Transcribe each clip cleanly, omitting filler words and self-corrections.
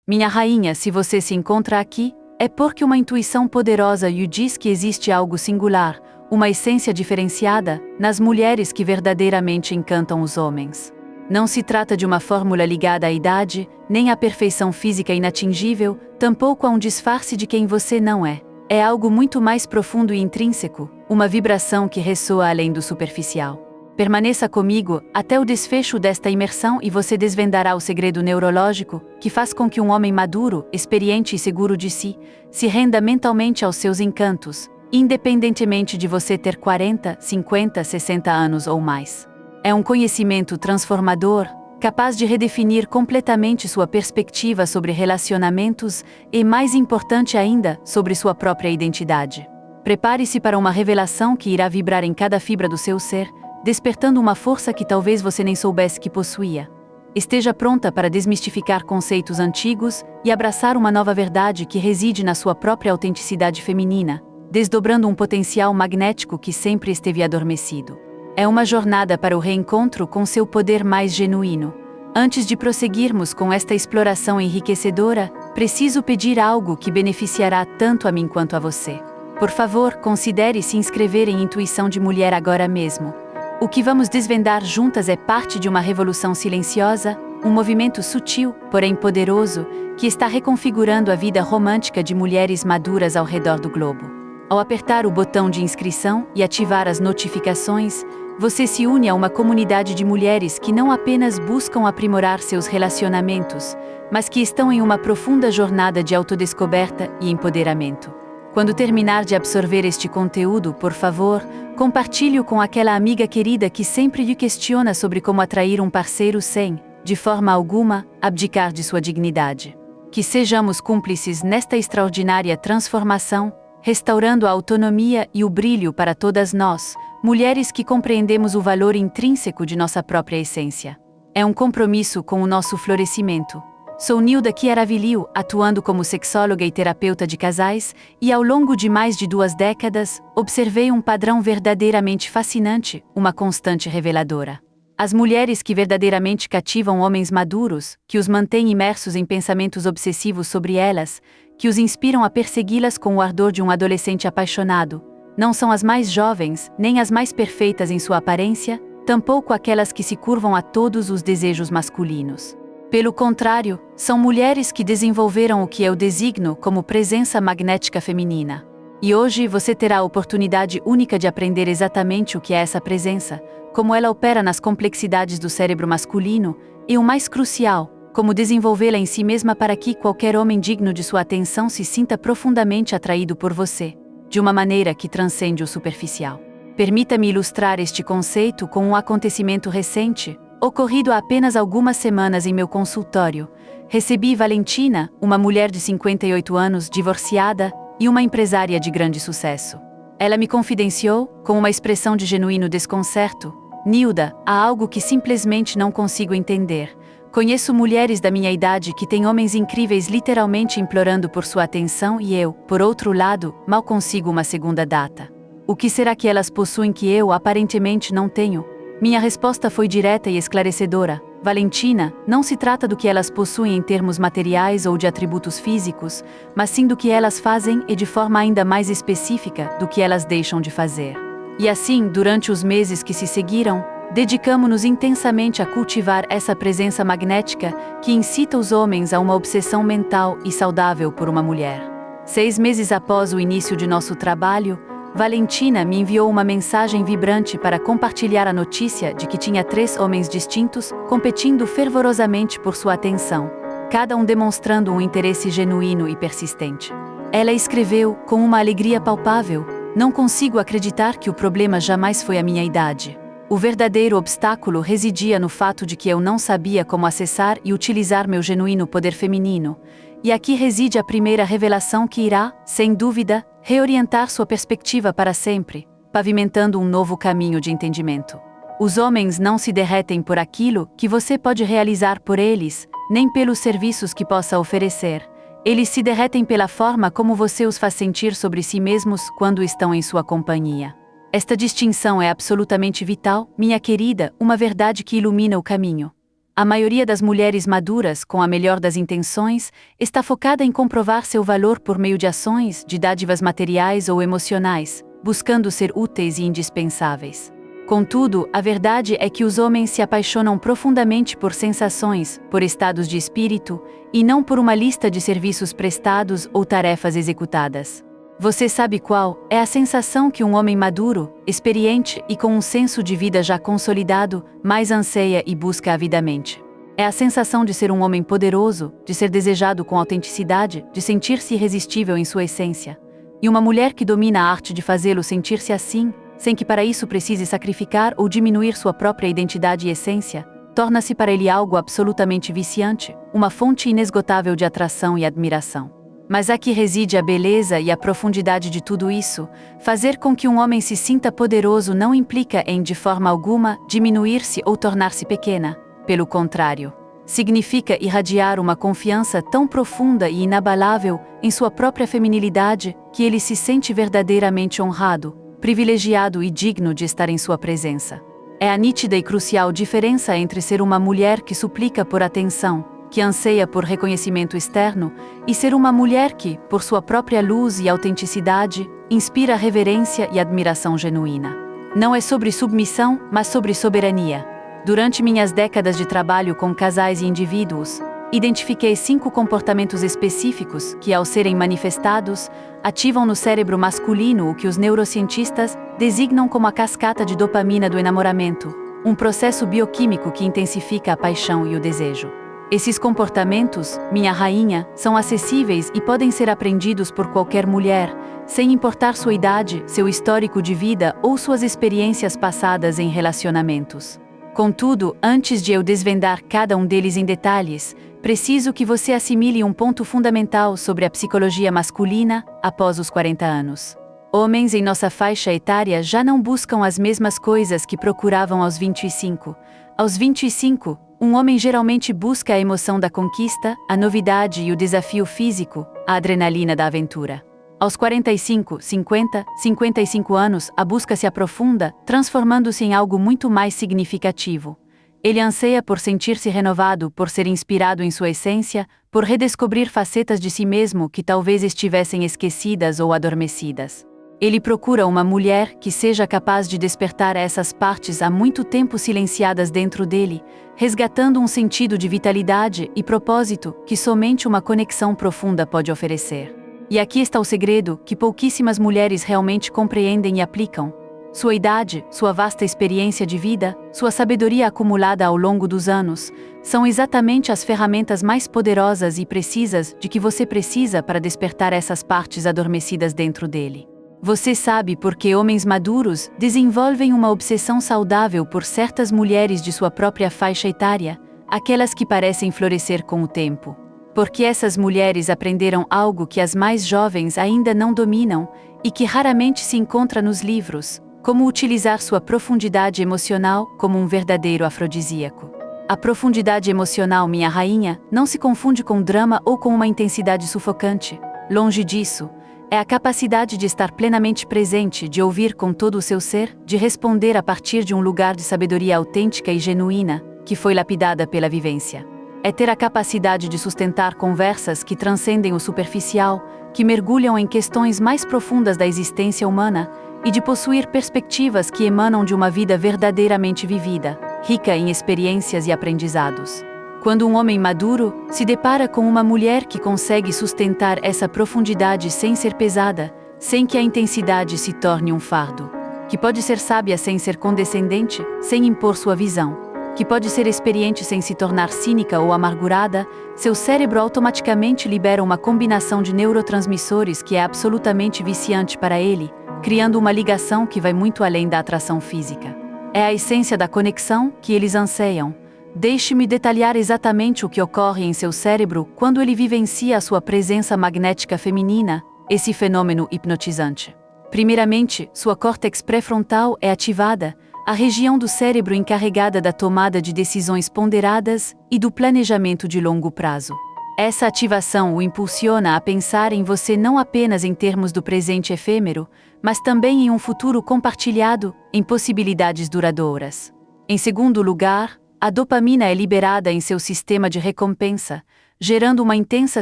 Minha rainha, se você se encontra aqui, é porque uma intuição poderosa lhe diz que existe algo singular, uma essência diferenciada, nas mulheres que verdadeiramente encantam os homens. Não se trata de uma fórmula ligada à idade, nem à perfeição física inatingível, tampouco a um disfarce de quem você não é. É algo muito mais profundo e intrínseco, uma vibração que ressoa além do superficial. Permaneça comigo até o desfecho desta imersão e você desvendará o segredo neurológico que faz com que um homem maduro, experiente e seguro de si, se renda mentalmente aos seus encantos, independentemente de você ter 40, 50, 60 anos ou mais. É um conhecimento transformador, capaz de redefinir completamente sua perspectiva sobre relacionamentos e, mais importante ainda, sobre sua própria identidade. Prepare-se para uma revelação que irá vibrar em cada fibra do seu ser, despertando uma força que talvez você nem soubesse que possuía. Esteja pronta para desmistificar conceitos antigos e abraçar uma nova verdade que reside na sua própria autenticidade feminina, desdobrando um potencial magnético que sempre esteve adormecido. É uma jornada para o reencontro com seu poder mais genuíno. Antes de prosseguirmos com esta exploração enriquecedora, preciso pedir algo que beneficiará tanto a mim quanto a você. Por favor, considere se inscrever em Intuição de Mulher agora mesmo. O que vamos desvendar juntas é parte de uma revolução silenciosa, um movimento sutil, porém poderoso, que está reconfigurando a vida romântica de mulheres maduras ao redor do globo. Ao apertar o botão de inscrição e ativar as notificações, você se une a uma comunidade de mulheres que não apenas buscam aprimorar seus relacionamentos, mas que estão em uma profunda jornada de autodescoberta e empoderamento. Quando terminar de absorver este conteúdo, por favor, compartilhe-o com aquela amiga querida que sempre lhe questiona sobre como atrair um parceiro sem, de forma alguma, abdicar de sua dignidade. Que sejamos cúmplices nesta extraordinária transformação, restaurando a autonomia e o brilho para todas nós, mulheres que compreendemos o valor intrínseco de nossa própria essência. É um compromisso com o nosso florescimento. Sou Nilda Chiaravilio, atuando como sexóloga e terapeuta de casais, e ao longo de mais de 2 décadas, observei um padrão verdadeiramente fascinante, uma constante reveladora. As mulheres que verdadeiramente cativam homens maduros, que os mantêm imersos em pensamentos obsessivos sobre elas, que os inspiram a persegui-las com o ardor de um adolescente apaixonado, não são as mais jovens, nem as mais perfeitas em sua aparência, tampouco aquelas que se curvam a todos os desejos masculinos. Pelo contrário, são mulheres que desenvolveram o que eu designo como presença magnética feminina. E hoje você terá a oportunidade única de aprender exatamente o que é essa presença, como ela opera nas complexidades do cérebro masculino, e o mais crucial, como desenvolvê-la em si mesma para que qualquer homem digno de sua atenção se sinta profundamente atraído por você, de uma maneira que transcende o superficial. Permita-me ilustrar este conceito com um acontecimento recente, ocorrido há apenas algumas semanas em meu consultório. Recebi Valentina, uma mulher de 58 anos, divorciada, e uma empresária de grande sucesso. Ela me confidenciou, com uma expressão de genuíno desconcerto: Nilda, há algo que simplesmente não consigo entender. Conheço mulheres da minha idade que têm homens incríveis literalmente implorando por sua atenção e eu, por outro lado, mal consigo uma segunda data. O que será que elas possuem que eu, aparentemente, não tenho? Minha resposta foi direta e esclarecedora: Valentina, não se trata do que elas possuem em termos materiais ou de atributos físicos, mas sim do que elas fazem e de forma ainda mais específica do que elas deixam de fazer. E assim, durante os meses que se seguiram, dedicamo-nos intensamente a cultivar essa presença magnética que incita os homens a uma obsessão mental e saudável por uma mulher. 6 meses após o início de nosso trabalho, Valentina me enviou uma mensagem vibrante para compartilhar a notícia de que tinha 3 homens distintos competindo fervorosamente por sua atenção, cada um demonstrando um interesse genuíno e persistente. Ela escreveu, com uma alegria palpável: não consigo acreditar que o problema jamais foi a minha idade. O verdadeiro obstáculo residia no fato de que eu não sabia como acessar e utilizar meu genuíno poder feminino. E aqui reside a primeira revelação que irá, sem dúvida, reorientar sua perspectiva para sempre, pavimentando um novo caminho de entendimento. Os homens não se derretem por aquilo que você pode realizar por eles, nem pelos serviços que possa oferecer. Eles se derretem pela forma como você os faz sentir sobre si mesmos quando estão em sua companhia. Esta distinção é absolutamente vital, minha querida, uma verdade que ilumina o caminho. A maioria das mulheres maduras, com a melhor das intenções, está focada em comprovar seu valor por meio de ações, de dádivas materiais ou emocionais, buscando ser úteis e indispensáveis. Contudo, a verdade é que os homens se apaixonam profundamente por sensações, por estados de espírito, e não por uma lista de serviços prestados ou tarefas executadas. Você sabe qual é a sensação que um homem maduro, experiente e com um senso de vida já consolidado, mais anseia e busca avidamente? É a sensação de ser um homem poderoso, de ser desejado com autenticidade, de sentir-se irresistível em sua essência. E uma mulher que domina a arte de fazê-lo sentir-se assim, sem que para isso precise sacrificar ou diminuir sua própria identidade e essência, torna-se para ele algo absolutamente viciante, uma fonte inesgotável de atração e admiração. Mas aqui reside a beleza e a profundidade de tudo isso. Fazer com que um homem se sinta poderoso não implica em, de forma alguma, diminuir-se ou tornar-se pequena. Pelo contrário, significa irradiar uma confiança tão profunda e inabalável em sua própria feminilidade que ele se sente verdadeiramente honrado, privilegiado e digno de estar em sua presença. É a nítida e crucial diferença entre ser uma mulher que suplica por atenção, que anseia por reconhecimento externo, e ser uma mulher que, por sua própria luz e autenticidade, inspira reverência e admiração genuína. Não é sobre submissão, mas sobre soberania. Durante minhas décadas de trabalho com casais e indivíduos, identifiquei 5 comportamentos específicos que, ao serem manifestados, ativam no cérebro masculino o que os neurocientistas designam como a cascata de dopamina do enamoramento, um processo bioquímico que intensifica a paixão e o desejo. Esses comportamentos, minha rainha, são acessíveis e podem ser aprendidos por qualquer mulher, sem importar sua idade, seu histórico de vida ou suas experiências passadas em relacionamentos. Contudo, antes de eu desvendar cada um deles em detalhes, preciso que você assimile um ponto fundamental sobre a psicologia masculina após os 40 anos. Homens em nossa faixa etária já não buscam as mesmas coisas que procuravam aos 25. Aos 25, um homem geralmente busca a emoção da conquista, a novidade e o desafio físico, a adrenalina da aventura. Aos 45, 50, 55 anos, a busca se aprofunda, transformando-se em algo muito mais significativo. Ele anseia por sentir-se renovado, por ser inspirado em sua essência, por redescobrir facetas de si mesmo que talvez estivessem esquecidas ou adormecidas. Ele procura uma mulher que seja capaz de despertar essas partes há muito tempo silenciadas dentro dele, resgatando um sentido de vitalidade e propósito que somente uma conexão profunda pode oferecer. E aqui está o segredo que pouquíssimas mulheres realmente compreendem e aplicam. Sua idade, sua vasta experiência de vida, sua sabedoria acumulada ao longo dos anos, são exatamente as ferramentas mais poderosas e precisas de que você precisa para despertar essas partes adormecidas dentro dele. Você sabe por que homens maduros desenvolvem uma obsessão saudável por certas mulheres de sua própria faixa etária, aquelas que parecem florescer com o tempo. Porque essas mulheres aprenderam algo que as mais jovens ainda não dominam e que raramente se encontra nos livros: como utilizar sua profundidade emocional como um verdadeiro afrodisíaco. A profundidade emocional, minha rainha, não se confunde com drama ou com uma intensidade sufocante. Longe disso. É a capacidade de estar plenamente presente, de ouvir com todo o seu ser, de responder a partir de um lugar de sabedoria autêntica e genuína, que foi lapidada pela vivência. É ter a capacidade de sustentar conversas que transcendem o superficial, que mergulham em questões mais profundas da existência humana, e de possuir perspectivas que emanam de uma vida verdadeiramente vivida, rica em experiências e aprendizados. Quando um homem maduro se depara com uma mulher que consegue sustentar essa profundidade sem ser pesada, sem que a intensidade se torne um fardo, que pode ser sábia sem ser condescendente, sem impor sua visão, que pode ser experiente sem se tornar cínica ou amargurada, seu cérebro automaticamente libera uma combinação de neurotransmissores que é absolutamente viciante para ele, criando uma ligação que vai muito além da atração física. É a essência da conexão que eles anseiam. Deixe-me detalhar exatamente o que ocorre em seu cérebro quando ele vivencia a sua presença magnética feminina, esse fenômeno hipnotizante. Primeiramente, sua córtex pré-frontal é ativada, a região do cérebro encarregada da tomada de decisões ponderadas e do planejamento de longo prazo. Essa ativação o impulsiona a pensar em você não apenas em termos do presente efêmero, mas também em um futuro compartilhado, em possibilidades duradouras. Em segundo lugar, A dopamina é liberada em seu sistema de recompensa, gerando uma intensa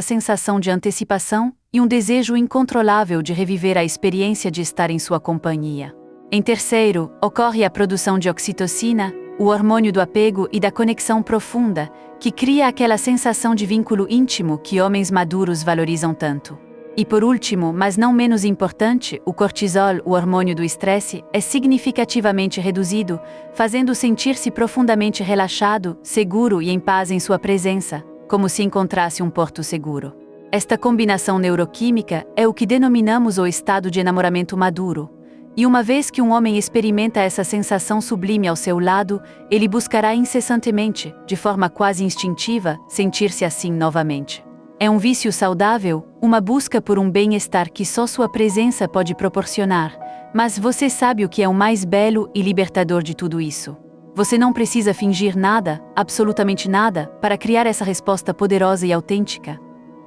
sensação de antecipação e um desejo incontrolável de reviver a experiência de estar em sua companhia. Em terceiro, ocorre a produção de oxitocina, o hormônio do apego e da conexão profunda, que cria aquela sensação de vínculo íntimo que homens maduros valorizam tanto. E por último, mas não menos importante, o cortisol, o hormônio do estresse, é significativamente reduzido, fazendo sentir-se profundamente relaxado, seguro e em paz em sua presença, como se encontrasse um porto seguro. Esta combinação neuroquímica é o que denominamos o estado de enamoramento maduro. E uma vez que um homem experimenta essa sensação sublime ao seu lado, ele buscará incessantemente, de forma quase instintiva, sentir-se assim novamente. É um vício saudável, uma busca por um bem-estar que só sua presença pode proporcionar, mas você sabe o que é o mais belo e libertador de tudo isso. Você não precisa fingir nada, absolutamente nada, para criar essa resposta poderosa e autêntica.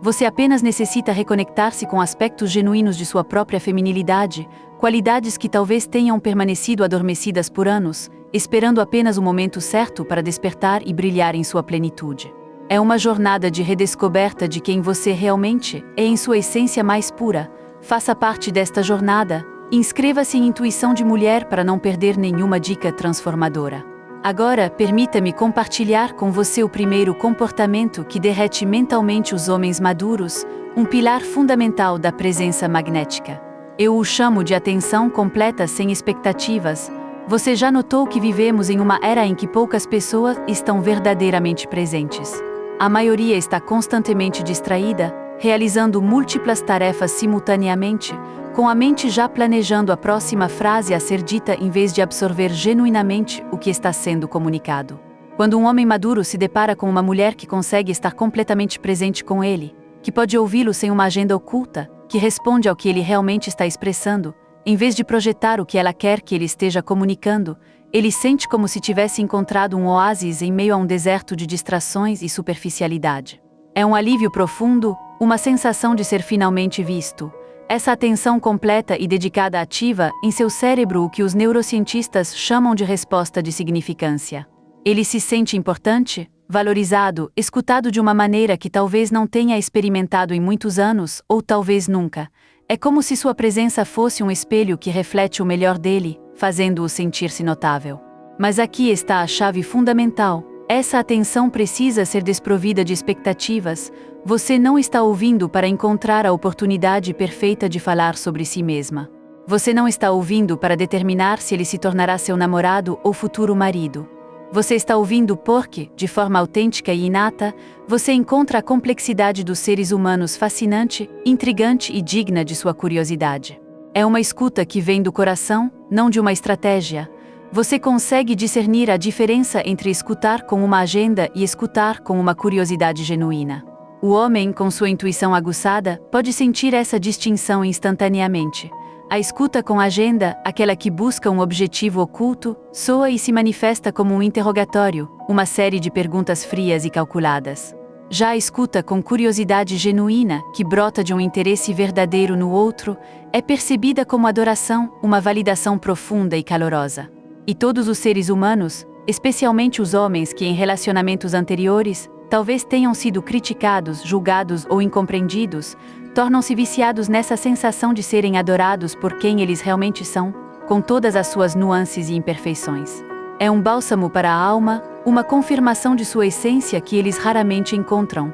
Você apenas necessita reconectar-se com aspectos genuínos de sua própria feminilidade, qualidades que talvez tenham permanecido adormecidas por anos, esperando apenas o momento certo para despertar e brilhar em sua plenitude. É uma jornada de redescoberta de quem você realmente é em sua essência mais pura. Faça parte desta jornada, inscreva-se em Intuição de Mulher para não perder nenhuma dica transformadora. Agora, permita-me compartilhar com você o primeiro comportamento que derrete mentalmente os homens maduros, um pilar fundamental da presença magnética. Eu o chamo de atenção completa sem expectativas. Você já notou que vivemos em uma era em que poucas pessoas estão verdadeiramente presentes? A maioria está constantemente distraída, realizando múltiplas tarefas simultaneamente, com a mente já planejando a próxima frase a ser dita em vez de absorver genuinamente o que está sendo comunicado. Quando um homem maduro se depara com uma mulher que consegue estar completamente presente com ele, que pode ouvi-lo sem uma agenda oculta, que responde ao que ele realmente está expressando, em vez de projetar o que ela quer que ele esteja comunicando, ele sente como se tivesse encontrado um oásis em meio a um deserto de distrações e superficialidade. É um alívio profundo, uma sensação de ser finalmente visto. Essa atenção completa e dedicada ativa em seu cérebro o que os neurocientistas chamam de resposta de significância. Ele se sente importante, valorizado, escutado de uma maneira que talvez não tenha experimentado em muitos anos, ou talvez nunca. É como se sua presença fosse um espelho que reflete o melhor dele, fazendo-o sentir-se notável. Mas aqui está a chave fundamental. Essa atenção precisa ser desprovida de expectativas. Você não está ouvindo para encontrar a oportunidade perfeita de falar sobre si mesma. Você não está ouvindo para determinar se ele se tornará seu namorado ou futuro marido. Você está ouvindo porque, de forma autêntica e inata, você encontra a complexidade dos seres humanos fascinante, intrigante e digna de sua curiosidade. É uma escuta que vem do coração, não de uma estratégia. Você consegue discernir a diferença entre escutar com uma agenda e escutar com uma curiosidade genuína. O homem, com sua intuição aguçada, pode sentir essa distinção instantaneamente. A escuta com agenda, aquela que busca um objetivo oculto, soa e se manifesta como um interrogatório, uma série de perguntas frias e calculadas. Já a escuta com curiosidade genuína, que brota de um interesse verdadeiro no outro, é percebida como adoração, uma validação profunda e calorosa. E todos os seres humanos, especialmente os homens que em relacionamentos anteriores, talvez tenham sido criticados, julgados ou incompreendidos, tornam-se viciados nessa sensação de serem adorados por quem eles realmente são, com todas as suas nuances e imperfeições. É um bálsamo para a alma, uma confirmação de sua essência que eles raramente encontram.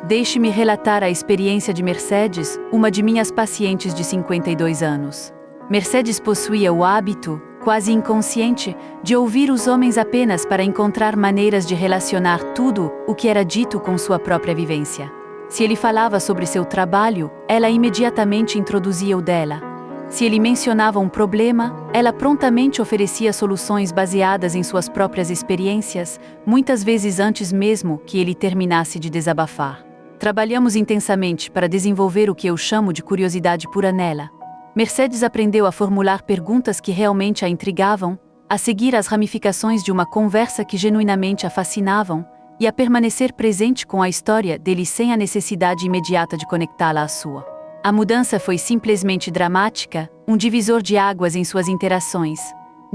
Deixe-me relatar a experiência de Mercedes, uma de minhas pacientes de 52 anos. Mercedes possuía o hábito, quase inconsciente, de ouvir os homens apenas para encontrar maneiras de relacionar tudo o que era dito com sua própria vivência. Se ele falava sobre seu trabalho, ela imediatamente introduzia o dela. Se ele mencionava um problema, ela prontamente oferecia soluções baseadas em suas próprias experiências, muitas vezes antes mesmo que ele terminasse de desabafar. Trabalhamos intensamente para desenvolver o que eu chamo de curiosidade pura nela. Mercedes aprendeu a formular perguntas que realmente a intrigavam, a seguir as ramificações de uma conversa que genuinamente a fascinavam, e a permanecer presente com a história dele sem a necessidade imediata de conectá-la à sua. A mudança foi simplesmente dramática, um divisor de águas em suas interações.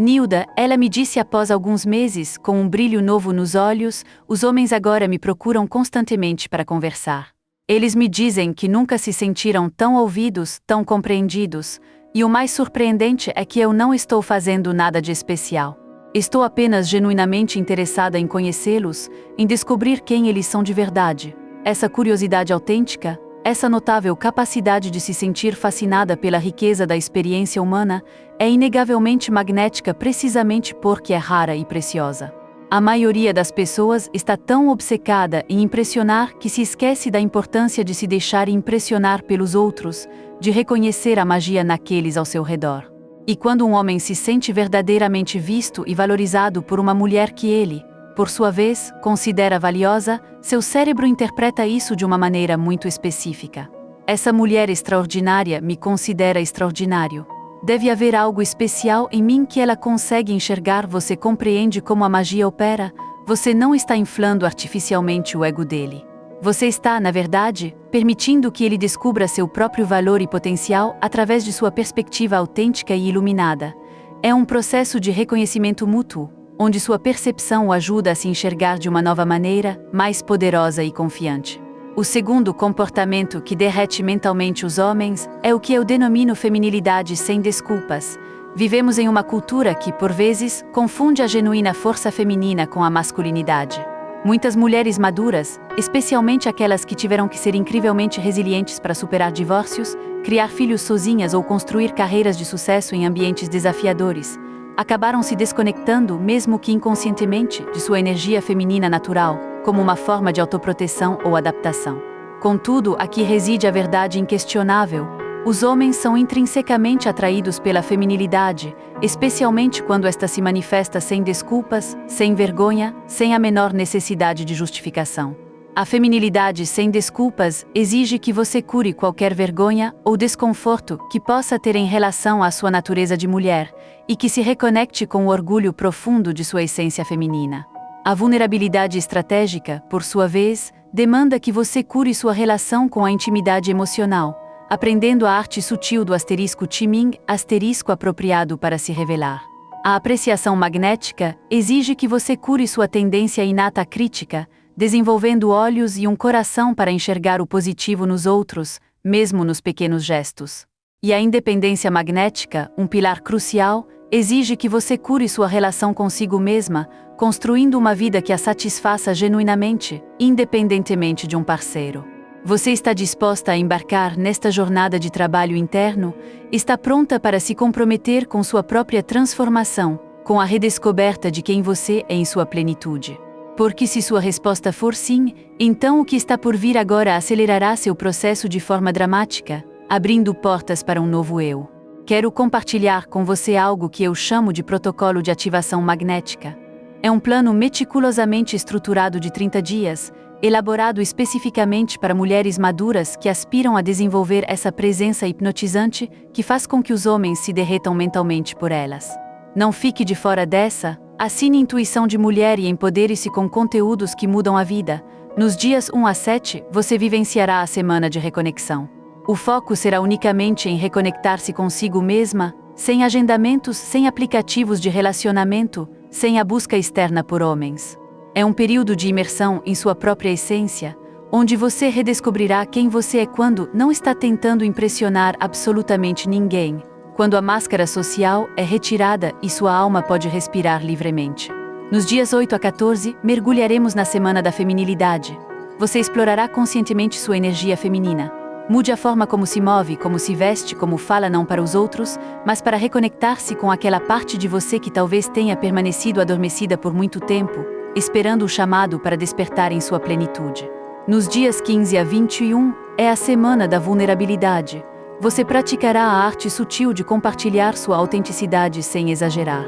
Nilda, ela me disse após alguns meses, com um brilho novo nos olhos, os homens agora me procuram constantemente para conversar. Eles me dizem que nunca se sentiram tão ouvidos, tão compreendidos, e o mais surpreendente é que eu não estou fazendo nada de especial. Estou apenas genuinamente interessada em conhecê-los, em descobrir quem eles são de verdade. Essa curiosidade autêntica, essa notável capacidade de se sentir fascinada pela riqueza da experiência humana, é inegavelmente magnética precisamente porque é rara e preciosa. A maioria das pessoas está tão obcecada em impressionar que se esquece da importância de se deixar impressionar pelos outros, de reconhecer a magia naqueles ao seu redor. E quando um homem se sente verdadeiramente visto e valorizado por uma mulher que ele, por sua vez, considera valiosa, seu cérebro interpreta isso de uma maneira muito específica. Essa mulher extraordinária me considera extraordinário. Deve haver algo especial em mim que ela consegue enxergar. Você compreende como a magia opera? Você não está inflando artificialmente o ego dele. Você está, na verdade, permitindo que ele descubra seu próprio valor e potencial através de sua perspectiva autêntica e iluminada. É um processo de reconhecimento mútuo, onde sua percepção o ajuda a se enxergar de uma nova maneira, mais poderosa e confiante. O segundo comportamento que derrete mentalmente os homens é o que eu denomino feminilidade sem desculpas. Vivemos em uma cultura que, por vezes, confunde a genuína força feminina com a masculinidade. Muitas mulheres maduras, especialmente aquelas que tiveram que ser incrivelmente resilientes para superar divórcios, criar filhos sozinhas ou construir carreiras de sucesso em ambientes desafiadores, acabaram se desconectando, mesmo que inconscientemente, de sua energia feminina natural, como uma forma de autoproteção ou adaptação. Contudo, aqui reside a verdade inquestionável. Os homens são intrinsecamente atraídos pela feminilidade, especialmente quando esta se manifesta sem desculpas, sem vergonha, sem a menor necessidade de justificação. A feminilidade sem desculpas exige que você cure qualquer vergonha ou desconforto que possa ter em relação à sua natureza de mulher, e que se reconecte com o orgulho profundo de sua essência feminina. A vulnerabilidade estratégica, por sua vez, demanda que você cure sua relação com a intimidade emocional, aprendendo a arte sutil do asterisco timing, asterisco apropriado para se revelar. A apreciação magnética exige que você cure sua tendência inata à crítica, desenvolvendo olhos e um coração para enxergar o positivo nos outros, mesmo nos pequenos gestos. E a independência magnética, um pilar crucial, exige que você cure sua relação consigo mesma, construindo uma vida que a satisfaça genuinamente, independentemente de um parceiro. Você está disposta a embarcar nesta jornada de trabalho interno? Está pronta para se comprometer com sua própria transformação, com a redescoberta de quem você é em sua plenitude? Porque se sua resposta for sim, então o que está por vir agora acelerará seu processo de forma dramática, abrindo portas para um novo eu. Quero compartilhar com você algo que eu chamo de protocolo de ativação magnética. É um plano meticulosamente estruturado de 30 dias, elaborado especificamente para mulheres maduras que aspiram a desenvolver essa presença hipnotizante que faz com que os homens se derretam mentalmente por elas. Não fique de fora dessa, assine Intuição de Mulher e empodere-se com conteúdos que mudam a vida. Nos dias 1 a 7, você vivenciará a semana de reconexão. O foco será unicamente em reconectar-se consigo mesma, sem agendamentos, sem aplicativos de relacionamento, sem a busca externa por homens. É um período de imersão em sua própria essência, onde você redescobrirá quem você é quando não está tentando impressionar absolutamente ninguém, quando a máscara social é retirada e sua alma pode respirar livremente. Nos dias 8 a 14, mergulharemos na Semana da Feminilidade. Você explorará conscientemente sua energia feminina. Mude a forma como se move, como se veste, como fala não para os outros, mas para reconectar-se com aquela parte de você que talvez tenha permanecido adormecida por muito tempo, esperando o chamado para despertar em sua plenitude. Nos dias 15 a 21, é a Semana da Vulnerabilidade. Você praticará a arte sutil de compartilhar sua autenticidade sem exagerar.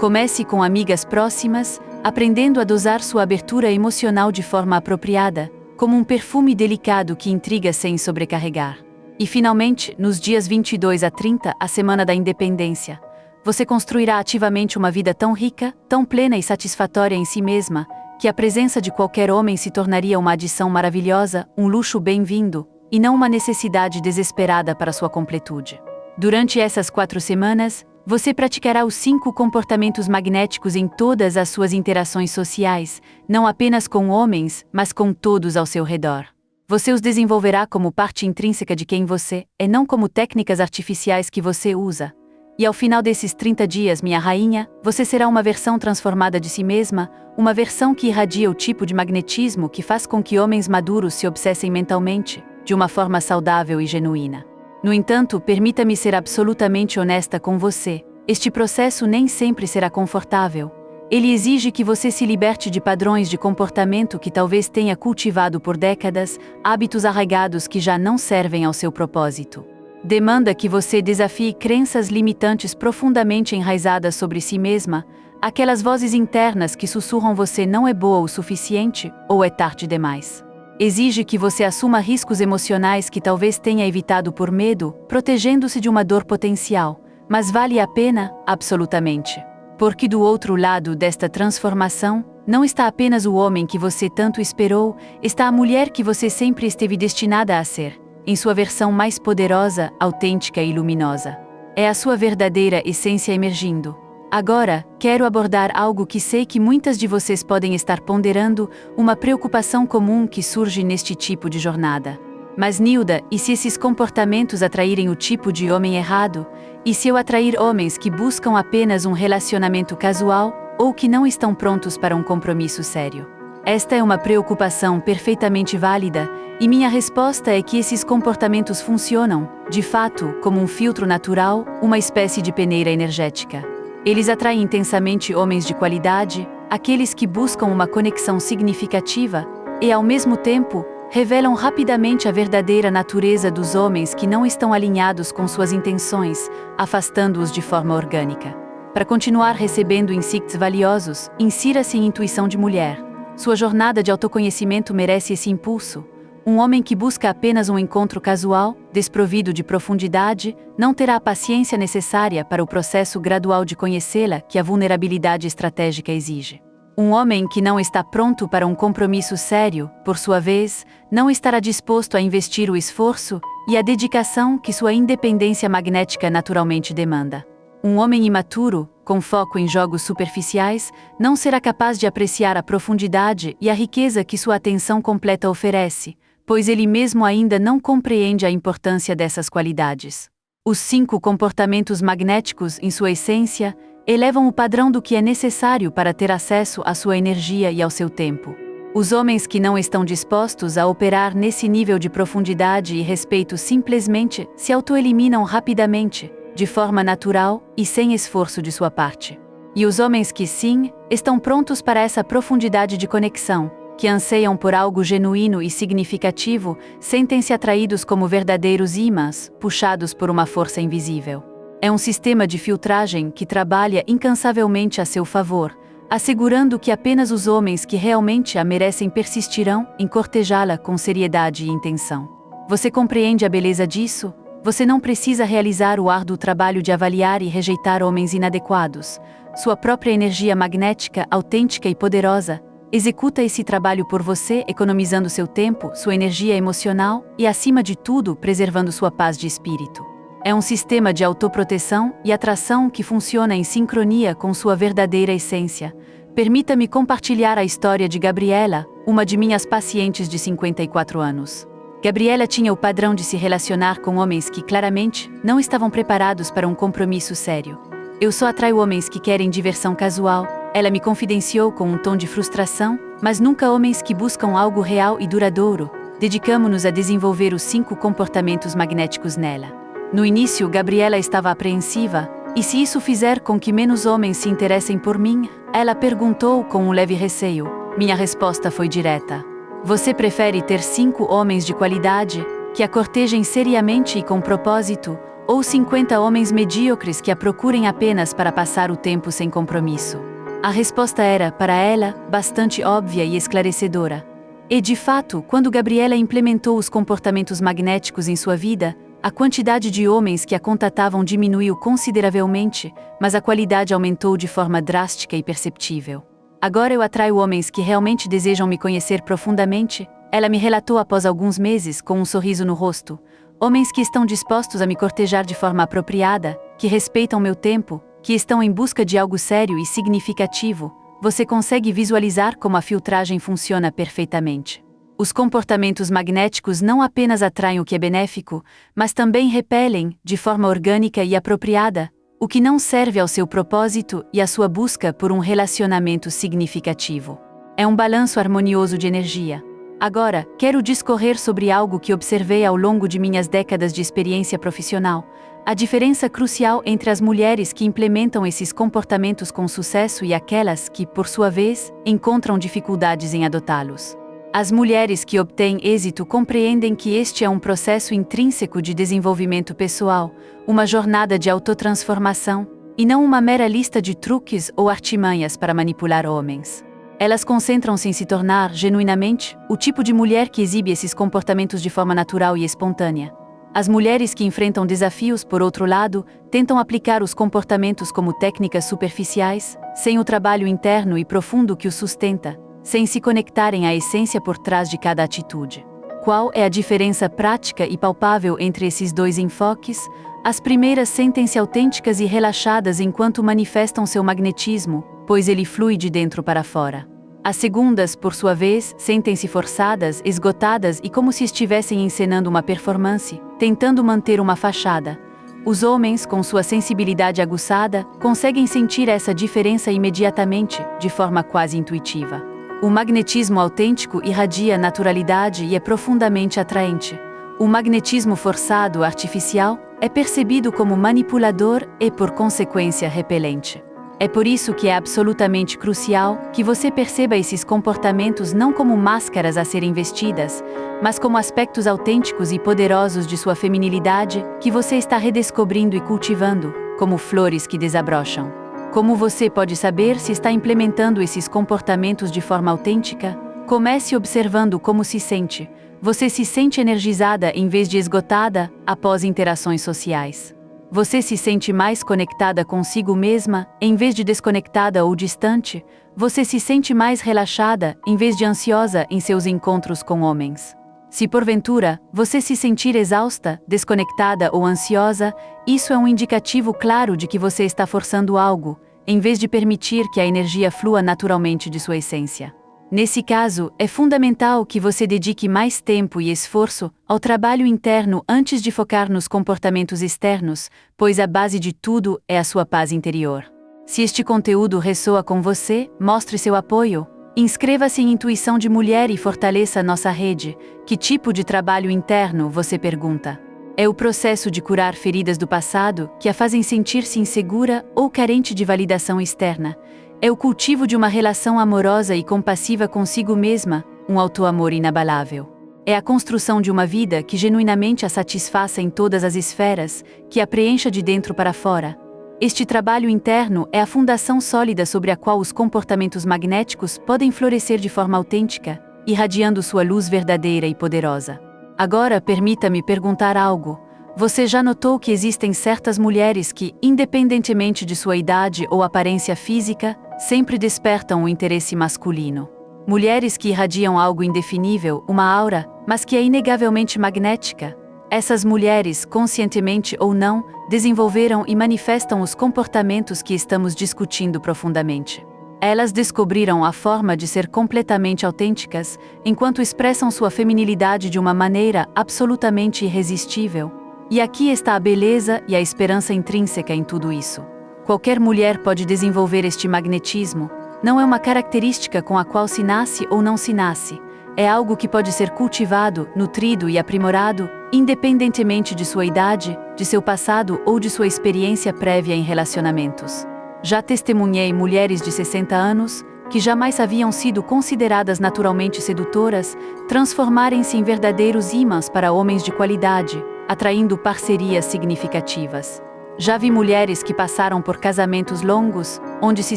Comece com amigas próximas, aprendendo a dosar sua abertura emocional de forma apropriada, como um perfume delicado que intriga sem sobrecarregar. E finalmente, nos dias 22 a 30, a Semana da Independência, você construirá ativamente uma vida tão rica, tão plena e satisfatória em si mesma, que a presença de qualquer homem se tornaria uma adição maravilhosa, um luxo bem-vindo, e não uma necessidade desesperada para sua completude. Durante essas 4 semanas, Você praticará os 5 comportamentos magnéticos em todas as suas interações sociais, não apenas com homens, mas com todos ao seu redor. Você os desenvolverá como parte intrínseca de quem você é, não como técnicas artificiais que você usa. E ao final desses 30 dias, minha rainha, você será uma versão transformada de si mesma, uma versão que irradia o tipo de magnetismo que faz com que homens maduros se obsessem mentalmente, de uma forma saudável e genuína. No entanto, permita-me ser absolutamente honesta com você. Este processo nem sempre será confortável. Ele exige que você se liberte de padrões de comportamento que talvez tenha cultivado por décadas, hábitos arraigados que já não servem ao seu propósito. Demanda que você desafie crenças limitantes profundamente enraizadas sobre si mesma, aquelas vozes internas que sussurram você não é boa o suficiente ou é tarde demais. Exige que você assuma riscos emocionais que talvez tenha evitado por medo, protegendo-se de uma dor potencial, mas vale a pena, absolutamente. Porque do outro lado desta transformação, não está apenas o homem que você tanto esperou, está a mulher que você sempre esteve destinada a ser, em sua versão mais poderosa, autêntica e luminosa. É a sua verdadeira essência emergindo. Agora, quero abordar algo que sei que muitas de vocês podem estar ponderando, uma preocupação comum que surge neste tipo de jornada. Mas Nilda, e se esses comportamentos atraírem o tipo de homem errado? E se eu atrair homens que buscam apenas um relacionamento casual, ou que não estão prontos para um compromisso sério? Esta é uma preocupação perfeitamente válida, e minha resposta é que esses comportamentos funcionam, de fato, como um filtro natural, uma espécie de peneira energética. Eles atraem intensamente homens de qualidade, aqueles que buscam uma conexão significativa, e, ao mesmo tempo, revelam rapidamente a verdadeira natureza dos homens que não estão alinhados com suas intenções, afastando-os de forma orgânica. Para continuar recebendo insights valiosos, insira-se em intuição de mulher. Sua jornada de autoconhecimento merece esse impulso. Um homem que busca apenas um encontro casual, desprovido de profundidade, não terá a paciência necessária para o processo gradual de conhecê-la que a vulnerabilidade estratégica exige. Um homem que não está pronto para um compromisso sério, por sua vez, não estará disposto a investir o esforço e a dedicação que sua independência magnética naturalmente demanda. Um homem imaturo, com foco em jogos superficiais, não será capaz de apreciar a profundidade e a riqueza que sua atenção completa oferece, pois ele mesmo ainda não compreende a importância dessas qualidades. Os 5 comportamentos magnéticos, em sua essência, elevam o padrão do que é necessário para ter acesso à sua energia e ao seu tempo. Os homens que não estão dispostos a operar nesse nível de profundidade e respeito simplesmente se autoeliminam rapidamente, de forma natural e sem esforço de sua parte. E os homens que sim, estão prontos para essa profundidade de conexão, que anseiam por algo genuíno e significativo, sentem-se atraídos como verdadeiros ímãs, puxados por uma força invisível. É um sistema de filtragem que trabalha incansavelmente a seu favor, assegurando que apenas os homens que realmente a merecem persistirão em cortejá-la com seriedade e intenção. Você compreende a beleza disso? Você não precisa realizar o árduo trabalho de avaliar e rejeitar homens inadequados. Sua própria energia magnética, autêntica e poderosa, executa esse trabalho por você, economizando seu tempo, sua energia emocional e, acima de tudo, preservando sua paz de espírito. É um sistema de autoproteção e atração que funciona em sincronia com sua verdadeira essência. Permita-me compartilhar a história de Gabriela, uma de minhas pacientes de 54 anos. Gabriela tinha o padrão de se relacionar com homens que claramente não estavam preparados para um compromisso sério. Eu só atraio homens que querem diversão casual, ela me confidenciou com um tom de frustração, mas nunca homens que buscam algo real e duradouro. Dedicamo-nos a desenvolver os 5 comportamentos magnéticos nela. No início, Gabriela estava apreensiva, e se isso fizer com que menos homens se interessem por mim? Ela perguntou com um leve receio. Minha resposta foi direta. Você prefere ter 5 homens de qualidade, que a cortejem seriamente e com propósito, ou 50 homens medíocres que a procurem apenas para passar o tempo sem compromisso? A resposta era, para ela, bastante óbvia e esclarecedora. E, de fato, quando Gabriela implementou os comportamentos magnéticos em sua vida, a quantidade de homens que a contatavam diminuiu consideravelmente, mas a qualidade aumentou de forma drástica e perceptível. Agora eu atraio homens que realmente desejam me conhecer profundamente, ela me relatou após alguns meses com um sorriso no rosto. Homens que estão dispostos a me cortejar de forma apropriada, que respeitam meu tempo, que estão em busca de algo sério e significativo, você consegue visualizar como a filtragem funciona perfeitamente. Os comportamentos magnéticos não apenas atraem o que é benéfico, mas também repelem, de forma orgânica e apropriada, o que não serve ao seu propósito e à sua busca por um relacionamento significativo. É um balanço harmonioso de energia. Agora, quero discorrer sobre algo que observei ao longo de minhas décadas de experiência profissional: a diferença crucial entre as mulheres que implementam esses comportamentos com sucesso e aquelas que, por sua vez, encontram dificuldades em adotá-los. As mulheres que obtêm êxito compreendem que este é um processo intrínseco de desenvolvimento pessoal, uma jornada de autotransformação, e não uma mera lista de truques ou artimanhas para manipular homens. Elas concentram-se em se tornar, genuinamente, o tipo de mulher que exibe esses comportamentos de forma natural e espontânea. As mulheres que enfrentam desafios, por outro lado, tentam aplicar os comportamentos como técnicas superficiais, sem o trabalho interno e profundo que os sustenta, sem se conectarem à essência por trás de cada atitude. Qual é a diferença prática e palpável entre esses dois enfoques? As primeiras sentem-se autênticas e relaxadas enquanto manifestam seu magnetismo, pois ele flui de dentro para fora. As segundas, por sua vez, sentem-se forçadas, esgotadas e como se estivessem encenando uma performance, tentando manter uma fachada. Os homens, com sua sensibilidade aguçada, conseguem sentir essa diferença imediatamente, de forma quase intuitiva. O magnetismo autêntico irradia naturalidade e é profundamente atraente. O magnetismo forçado, artificial, é percebido como manipulador e, por consequência, repelente. É por isso que é absolutamente crucial que você perceba esses comportamentos não como máscaras a serem vestidas, mas como aspectos autênticos e poderosos de sua feminilidade que você está redescobrindo e cultivando, como flores que desabrocham. Como você pode saber se está implementando esses comportamentos de forma autêntica? Comece observando como se sente. Você se sente energizada em vez de esgotada após interações sociais. Você se sente mais conectada consigo mesma, em vez de desconectada ou distante? Você se sente mais relaxada, em vez de ansiosa em seus encontros com homens? Se porventura, você se sentir exausta, desconectada ou ansiosa, isso é um indicativo claro de que você está forçando algo, em vez de permitir que a energia flua naturalmente de sua essência. Nesse caso, é fundamental que você dedique mais tempo e esforço ao trabalho interno antes de focar nos comportamentos externos, pois a base de tudo é a sua paz interior. Se este conteúdo ressoa com você, mostre seu apoio. Inscreva-se em Intuição de Mulher e fortaleça nossa rede. Que tipo de trabalho interno, você pergunta? É o processo de curar feridas do passado que a fazem sentir-se insegura ou carente de validação externa. É o cultivo de uma relação amorosa e compassiva consigo mesma, um auto-amor inabalável. É a construção de uma vida que genuinamente a satisfaça em todas as esferas, que a preencha de dentro para fora. Este trabalho interno é a fundação sólida sobre a qual os comportamentos magnéticos podem florescer de forma autêntica, irradiando sua luz verdadeira e poderosa. Agora permita-me perguntar algo. Você já notou que existem certas mulheres que, independentemente de sua idade ou aparência física, sempre despertam o interesse masculino? Mulheres que irradiam algo indefinível, uma aura, mas que é inegavelmente magnética. Essas mulheres, conscientemente ou não, desenvolveram e manifestam os comportamentos que estamos discutindo profundamente. Elas descobriram a forma de ser completamente autênticas, enquanto expressam sua feminilidade de uma maneira absolutamente irresistível. E aqui está a beleza e a esperança intrínseca em tudo isso. Qualquer mulher pode desenvolver este magnetismo. Não é uma característica com a qual se nasce ou não se nasce. É algo que pode ser cultivado, nutrido e aprimorado, independentemente de sua idade, de seu passado ou de sua experiência prévia em relacionamentos. Já testemunhei mulheres de 60 anos, que jamais haviam sido consideradas naturalmente sedutoras, transformarem-se em verdadeiros ímãs para homens de qualidade, atraindo parcerias significativas. Já vi mulheres que passaram por casamentos longos, onde se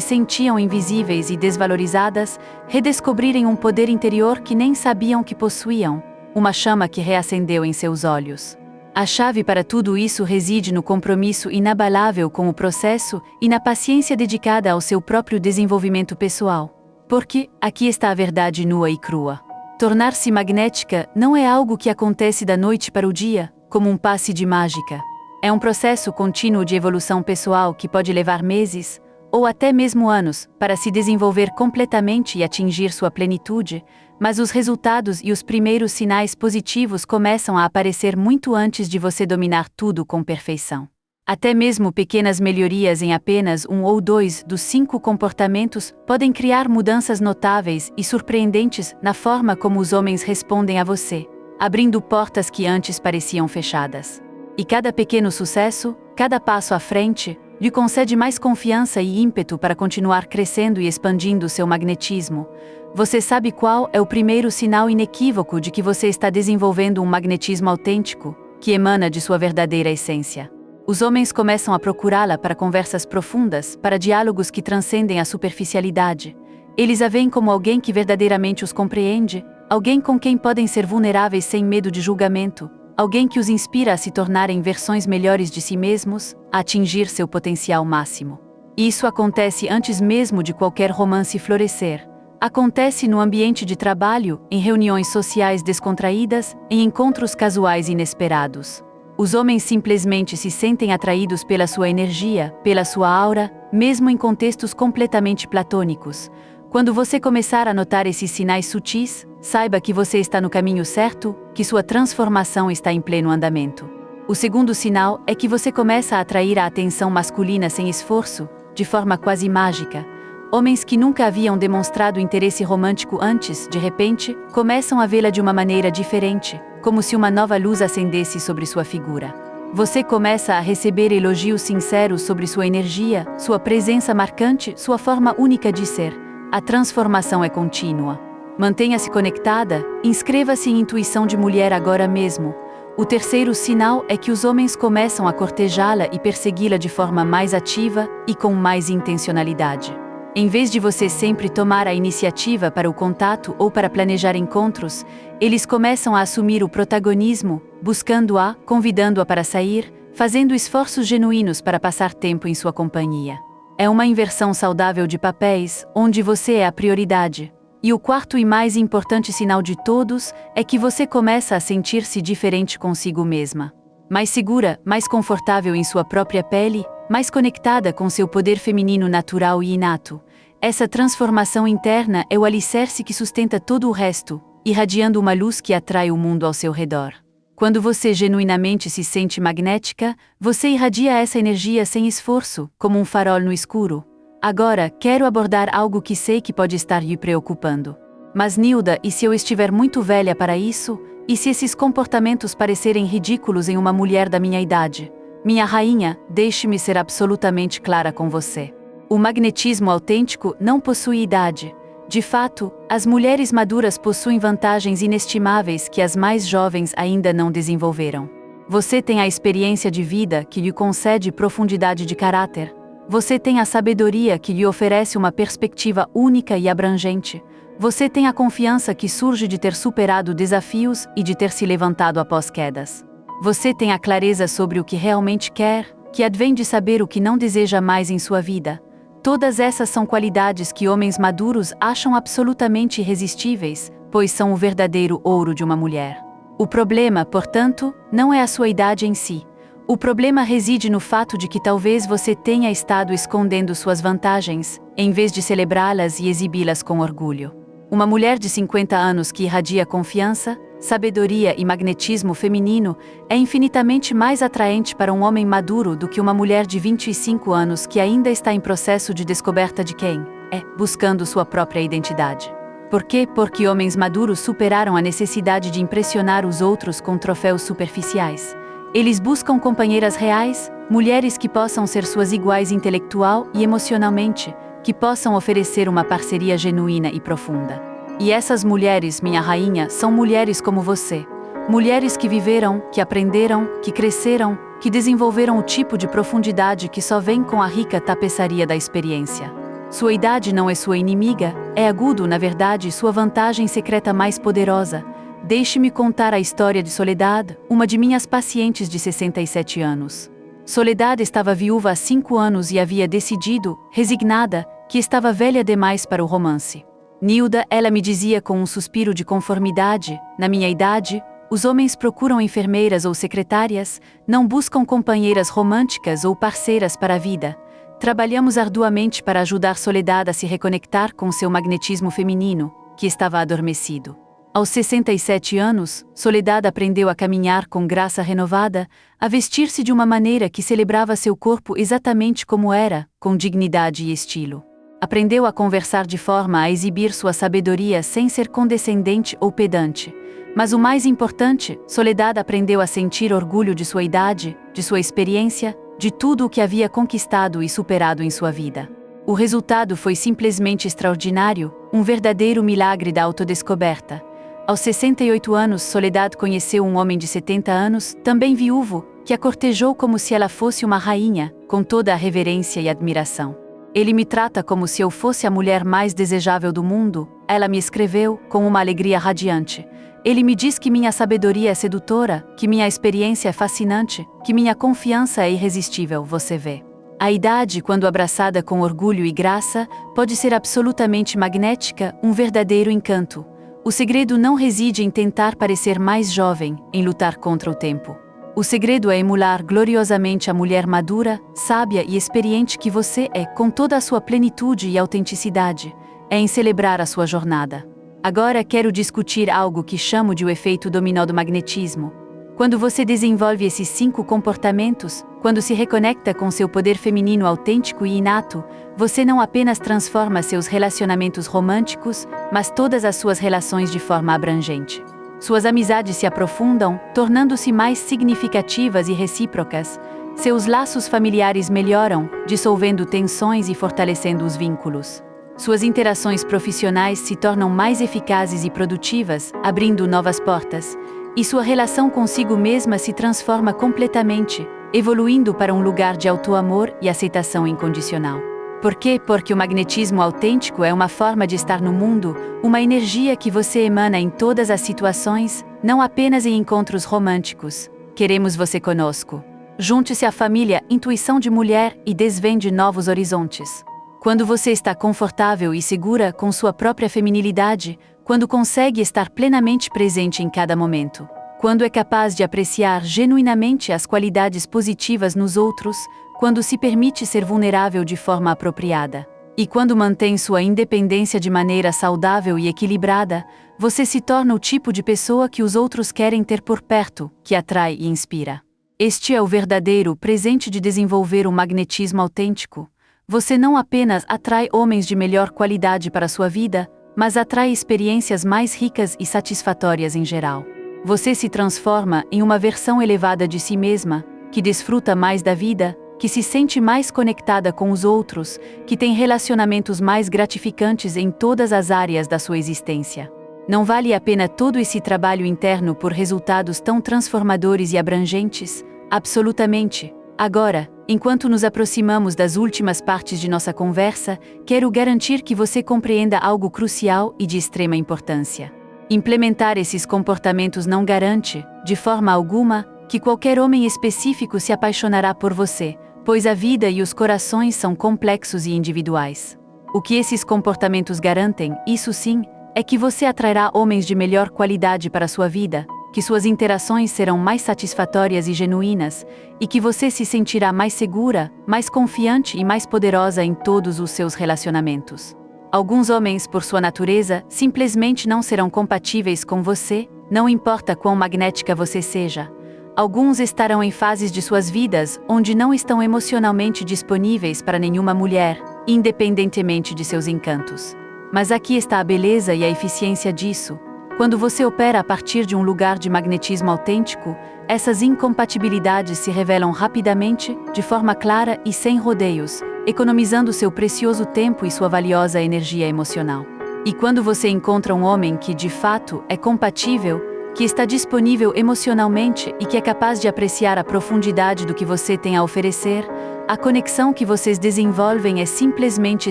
sentiam invisíveis e desvalorizadas, redescobrirem um poder interior que nem sabiam que possuíam, uma chama que reacendeu em seus olhos. A chave para tudo isso reside no compromisso inabalável com o processo e na paciência dedicada ao seu próprio desenvolvimento pessoal. Porque, aqui está a verdade nua e crua. Tornar-se magnética não é algo que acontece da noite para o dia, como um passe de mágica. É um processo contínuo de evolução pessoal que pode levar meses, ou até mesmo anos, para se desenvolver completamente e atingir sua plenitude, mas os resultados e os primeiros sinais positivos começam a aparecer muito antes de você dominar tudo com perfeição. Até mesmo pequenas melhorias em apenas 1 ou 2 dos 5 comportamentos podem criar mudanças notáveis e surpreendentes na forma como os homens respondem a você, abrindo portas que antes pareciam fechadas. E cada pequeno sucesso, cada passo à frente, lhe concede mais confiança e ímpeto para continuar crescendo e expandindo seu magnetismo. Você sabe qual é o primeiro sinal inequívoco de que você está desenvolvendo um magnetismo autêntico, que emana de sua verdadeira essência? Os homens começam a procurá-la para conversas profundas, para diálogos que transcendem a superficialidade. Eles a veem como alguém que verdadeiramente os compreende, alguém com quem podem ser vulneráveis sem medo de julgamento, alguém que os inspira a se tornarem versões melhores de si mesmos, a atingir seu potencial máximo. E isso acontece antes mesmo de qualquer romance florescer. Acontece no ambiente de trabalho, em reuniões sociais descontraídas, em encontros casuais inesperados. Os homens simplesmente se sentem atraídos pela sua energia, pela sua aura, mesmo em contextos completamente platônicos. Quando você começar a notar esses sinais sutis, saiba que você está no caminho certo, que sua transformação está em pleno andamento. O segundo sinal é que você começa a atrair a atenção masculina sem esforço, de forma quase mágica. Homens que nunca haviam demonstrado interesse romântico antes, de repente, começam a vê-la de uma maneira diferente, como se uma nova luz acendesse sobre sua figura. Você começa a receber elogios sinceros sobre sua energia, sua presença marcante, sua forma única de ser. A transformação é contínua. Mantenha-se conectada, inscreva-se em Intuição de Mulher agora mesmo. O terceiro sinal é que os homens começam a cortejá-la e persegui-la de forma mais ativa e com mais intencionalidade. Em vez de você sempre tomar a iniciativa para o contato ou para planejar encontros, eles começam a assumir o protagonismo, buscando-a, convidando-a para sair, fazendo esforços genuínos para passar tempo em sua companhia. É uma inversão saudável de papéis, onde você é a prioridade. E o quarto e mais importante sinal de todos é que você começa a sentir-se diferente consigo mesma. Mais segura, mais confortável em sua própria pele, mais conectada com seu poder feminino natural e inato. Essa transformação interna é o alicerce que sustenta todo o resto, irradiando uma luz que atrai o mundo ao seu redor. Quando você genuinamente se sente magnética, você irradia essa energia sem esforço, como um farol no escuro. Agora, quero abordar algo que sei que pode estar lhe preocupando. Mas Nilda, e se eu estiver muito velha para isso? E se esses comportamentos parecerem ridículos em uma mulher da minha idade? Minha rainha, deixe-me ser absolutamente clara com você. O magnetismo autêntico não possui idade. De fato, as mulheres maduras possuem vantagens inestimáveis que as mais jovens ainda não desenvolveram. Você tem a experiência de vida que lhe concede profundidade de caráter. Você tem a sabedoria que lhe oferece uma perspectiva única e abrangente. Você tem a confiança que surge de ter superado desafios e de ter se levantado após quedas. Você tem a clareza sobre o que realmente quer, que advém de saber o que não deseja mais em sua vida. Todas essas são qualidades que homens maduros acham absolutamente irresistíveis, pois são o verdadeiro ouro de uma mulher. O problema, portanto, não é a sua idade em si. O problema reside no fato de que talvez você tenha estado escondendo suas vantagens, em vez de celebrá-las e exibi-las com orgulho. Uma mulher de 50 anos que irradia confiança, sabedoria e magnetismo feminino é infinitamente mais atraente para um homem maduro do que uma mulher de 25 anos que ainda está em processo de descoberta de quem é, buscando sua própria identidade. Por quê? Porque homens maduros superaram a necessidade de impressionar os outros com troféus superficiais. Eles buscam companheiras reais, mulheres que possam ser suas iguais intelectual e emocionalmente, que possam oferecer uma parceria genuína e profunda. E essas mulheres, minha rainha, são mulheres como você. Mulheres que viveram, que aprenderam, que cresceram, que desenvolveram o tipo de profundidade que só vem com a rica tapeçaria da experiência. Sua idade não é sua inimiga, é agudo, na verdade, sua vantagem secreta mais poderosa. Deixe-me contar a história de Soledad, uma de minhas pacientes de 67 anos. Soledad estava viúva há 5 anos e havia decidido, resignada, que estava velha demais para o romance. Nilda, ela me dizia com um suspiro de conformidade, na minha idade, Os homens procuram enfermeiras ou secretárias, não buscam companheiras românticas ou parceiras para a vida. Trabalhamos arduamente para ajudar Soledad a se reconectar com seu magnetismo feminino, que estava adormecido. Aos 67 anos, Soledad aprendeu a caminhar com graça renovada, a vestir-se de uma maneira que celebrava seu corpo exatamente como era, com dignidade e estilo. Aprendeu a conversar de forma a exibir sua sabedoria sem ser condescendente ou pedante. Mas o mais importante, Soledad aprendeu a sentir orgulho de sua idade, de sua experiência, de tudo o que havia conquistado e superado em sua vida. O resultado foi simplesmente extraordinário, um verdadeiro milagre da autodescoberta. Aos 68 anos, Soledad conheceu um homem de 70 anos, também viúvo, que a cortejou como se ela fosse uma rainha, com toda a reverência e admiração. Ele me trata como se eu fosse a mulher mais desejável do mundo, ela me escreveu, com uma alegria radiante. Ele me diz que minha sabedoria é sedutora, que minha experiência é fascinante, que minha confiança é irresistível, você vê. A idade, quando abraçada com orgulho e graça, pode ser absolutamente magnética, um verdadeiro encanto. O segredo não reside em tentar parecer mais jovem, em lutar contra o tempo. O segredo é emular gloriosamente a mulher madura, sábia e experiente que você é, com toda a sua plenitude e autenticidade. É em celebrar a sua jornada. Agora quero discutir algo que chamo de o efeito dominó do magnetismo. Quando você desenvolve esses 5 comportamentos, quando se reconecta com seu poder feminino autêntico e inato, você não apenas transforma seus relacionamentos românticos, mas todas as suas relações de forma abrangente. Suas amizades se aprofundam, tornando-se mais significativas e recíprocas. Seus laços familiares melhoram, dissolvendo tensões e fortalecendo os vínculos. Suas interações profissionais se tornam mais eficazes e produtivas, abrindo novas portas. E sua relação consigo mesma se transforma completamente, evoluindo para um lugar de auto-amor e aceitação incondicional. Por quê? Porque o magnetismo autêntico é uma forma de estar no mundo, uma energia que você emana em todas as situações, não apenas em encontros românticos. Queremos você conosco. Junte-se à família Intuição de Mulher e desvende novos horizontes. Quando você está confortável e segura com sua própria feminilidade, quando consegue estar plenamente presente em cada momento, quando é capaz de apreciar genuinamente as qualidades positivas nos outros, quando se permite ser vulnerável de forma apropriada, e quando mantém sua independência de maneira saudável e equilibrada, você se torna o tipo de pessoa que os outros querem ter por perto, que atrai e inspira. Este é o verdadeiro presente de desenvolver o magnetismo autêntico. Você não apenas atrai homens de melhor qualidade para sua vida, mas atrai experiências mais ricas e satisfatórias em geral. Você se transforma em uma versão elevada de si mesma, que desfruta mais da vida, que se sente mais conectada com os outros, que tem relacionamentos mais gratificantes em todas as áreas da sua existência. Não vale a pena todo esse trabalho interno por resultados tão transformadores e abrangentes? Absolutamente. Agora, enquanto nos aproximamos das últimas partes de nossa conversa, quero garantir que você compreenda algo crucial e de extrema importância. Implementar esses comportamentos não garante, de forma alguma, que qualquer homem específico se apaixonará por você, pois a vida e os corações são complexos e individuais. O que esses comportamentos garantem, isso sim, é que você atrairá homens de melhor qualidade para sua vida, que suas interações serão mais satisfatórias e genuínas, e que você se sentirá mais segura, mais confiante e mais poderosa em todos os seus relacionamentos. Alguns homens, por sua natureza, simplesmente não serão compatíveis com você, não importa quão magnética você seja. Alguns estarão em fases de suas vidas onde não estão emocionalmente disponíveis para nenhuma mulher, independentemente de seus encantos. Mas aqui está a beleza e a eficiência disso. Quando você opera a partir de um lugar de magnetismo autêntico, essas incompatibilidades se revelam rapidamente, de forma clara e sem rodeios, economizando seu precioso tempo e sua valiosa energia emocional. E quando você encontra um homem que, de fato, é compatível, que está disponível emocionalmente e que é capaz de apreciar a profundidade do que você tem a oferecer, a conexão que vocês desenvolvem é simplesmente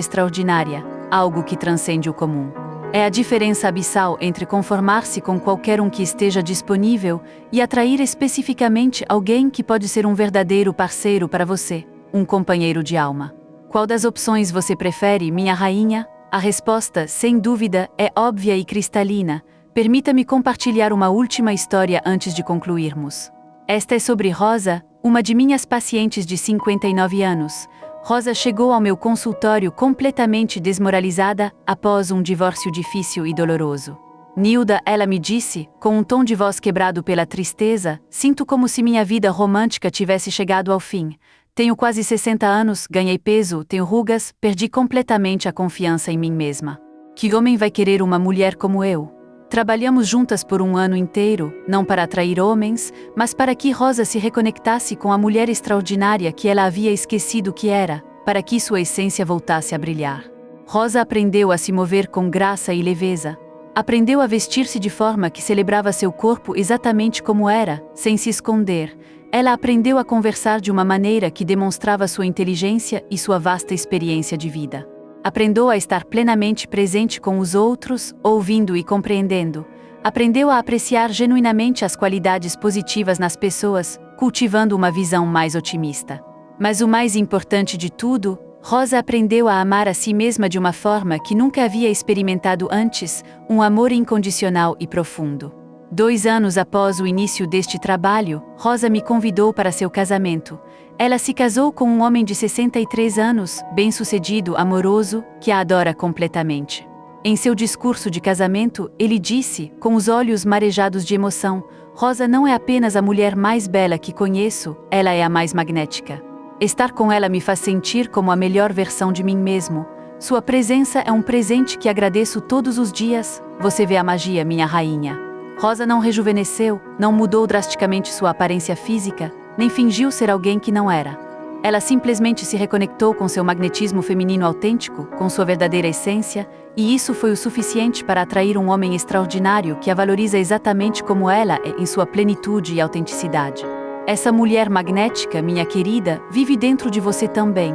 extraordinária, algo que transcende o comum. É a diferença abissal entre conformar-se com qualquer um que esteja disponível e atrair especificamente alguém que pode ser um verdadeiro parceiro para você, um companheiro de alma. Qual das opções você prefere, minha rainha? A resposta, sem dúvida, é óbvia e cristalina. Permita-me compartilhar uma última história antes de concluirmos. Esta é sobre Rosa, uma de minhas pacientes de 59 anos. Rosa chegou ao meu consultório completamente desmoralizada após um divórcio difícil e doloroso. Nilda, ela me disse, com um tom de voz quebrado pela tristeza, sinto como se minha vida romântica tivesse chegado ao fim. Tenho quase 60 anos, ganhei peso, tenho rugas, perdi completamente a confiança em mim mesma. Que homem vai querer uma mulher como eu? Trabalhamos juntas por um ano inteiro, não para atrair homens, mas para que Rosa se reconectasse com a mulher extraordinária que ela havia esquecido que era, para que sua essência voltasse a brilhar. Rosa aprendeu a se mover com graça e leveza. Aprendeu a vestir-se de forma que celebrava seu corpo exatamente como era, sem se esconder. Ela aprendeu a conversar de uma maneira que demonstrava sua inteligência e sua vasta experiência de vida. Aprendeu a estar plenamente presente com os outros, ouvindo e compreendendo. Aprendeu a apreciar genuinamente as qualidades positivas nas pessoas, cultivando uma visão mais otimista. Mas o mais importante de tudo, Rosa aprendeu a amar a si mesma de uma forma que nunca havia experimentado antes, um amor incondicional e profundo. 2 anos após o início deste trabalho, Rosa me convidou para seu casamento. Ela se casou com um homem de 63 anos, bem-sucedido, amoroso, que a adora completamente. Em seu discurso de casamento, ele disse, com os olhos marejados de emoção: Rosa não é apenas a mulher mais bela que conheço, ela é a mais magnética. Estar com ela me faz sentir como a melhor versão de mim mesmo. Sua presença é um presente que agradeço todos os dias. Você vê a magia, minha rainha. Rosa não rejuvenesceu, não mudou drasticamente sua aparência física, nem fingiu ser alguém que não era. Ela simplesmente se reconectou com seu magnetismo feminino autêntico, com sua verdadeira essência, e isso foi o suficiente para atrair um homem extraordinário que a valoriza exatamente como ela é em sua plenitude e autenticidade. Essa mulher magnética, minha querida, vive dentro de você também.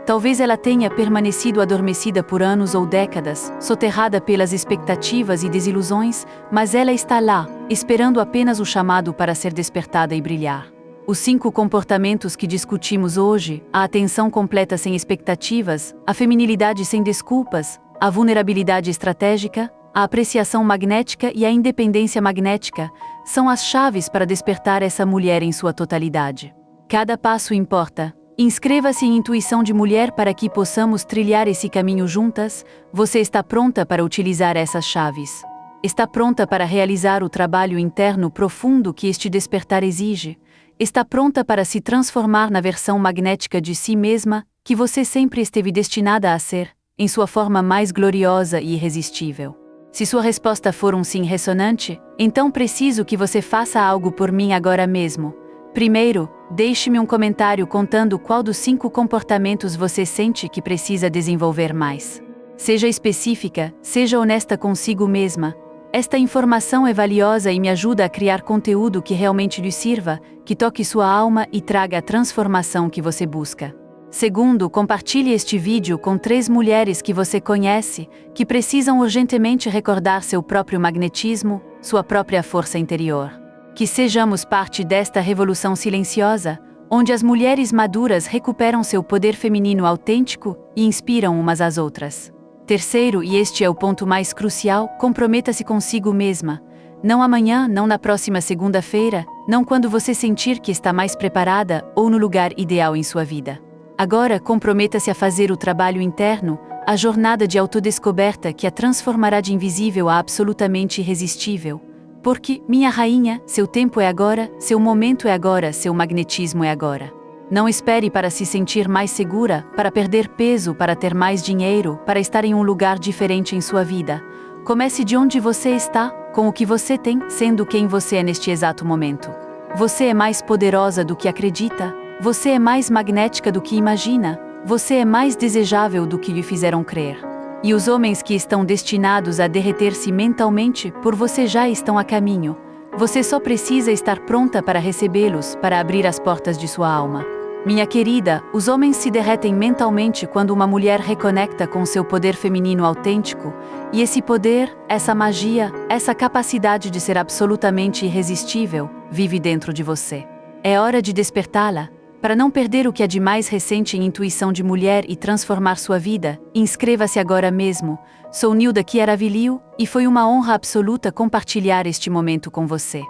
Talvez ela tenha permanecido adormecida por anos ou décadas, soterrada pelas expectativas e desilusões, mas ela está lá, esperando apenas o chamado para ser despertada e brilhar. Os 5 comportamentos que discutimos hoje, a atenção completa sem expectativas, a feminilidade sem desculpas, a vulnerabilidade estratégica, a apreciação magnética e a independência magnética, são as chaves para despertar essa mulher em sua totalidade. Cada passo importa. Inscreva-se em Intuição de Mulher para que possamos trilhar esse caminho juntas. Você está pronta para utilizar essas chaves? Está pronta para realizar o trabalho interno profundo que este despertar exige? Está pronta para se transformar na versão magnética de si mesma, que você sempre esteve destinada a ser, em sua forma mais gloriosa e irresistível? Se sua resposta for um sim ressonante, então preciso que você faça algo por mim agora mesmo. Primeiro, deixe-me um comentário contando qual dos 5 comportamentos você sente que precisa desenvolver mais. Seja específica, seja honesta consigo mesma. Esta informação é valiosa e me ajuda a criar conteúdo que realmente lhe sirva, que toque sua alma e traga a transformação que você busca. Segundo, compartilhe este vídeo com 3 mulheres que você conhece, que precisam urgentemente recordar seu próprio magnetismo, sua própria força interior. Que sejamos parte desta revolução silenciosa, onde as mulheres maduras recuperam seu poder feminino autêntico e inspiram umas às outras. Terceiro, e este é o ponto mais crucial, comprometa-se consigo mesma. Não amanhã, não na próxima segunda-feira, não quando você sentir que está mais preparada ou no lugar ideal em sua vida. Agora, comprometa-se a fazer o trabalho interno, a jornada de autodescoberta que a transformará de invisível a absolutamente irresistível. Porque, minha rainha, seu tempo é agora, seu momento é agora, seu magnetismo é agora. Não espere para se sentir mais segura, para perder peso, para ter mais dinheiro, para estar em um lugar diferente em sua vida. Comece de onde você está, com o que você tem, sendo quem você é neste exato momento. Você é mais poderosa do que acredita, você é mais magnética do que imagina, você é mais desejável do que lhe fizeram crer. E os homens que estão destinados a derreter-se mentalmente por você já estão a caminho. Você só precisa estar pronta para recebê-los, para abrir as portas de sua alma. Minha querida, os homens se derretem mentalmente quando uma mulher reconecta com seu poder feminino autêntico, e esse poder, essa magia, essa capacidade de ser absolutamente irresistível, vive dentro de você. É hora de despertá-la. Para não perder o que há de mais recente em Intuição de Mulher e transformar sua vida, inscreva-se agora mesmo. Sou Nilda Chiaravilio e foi uma honra absoluta compartilhar este momento com você.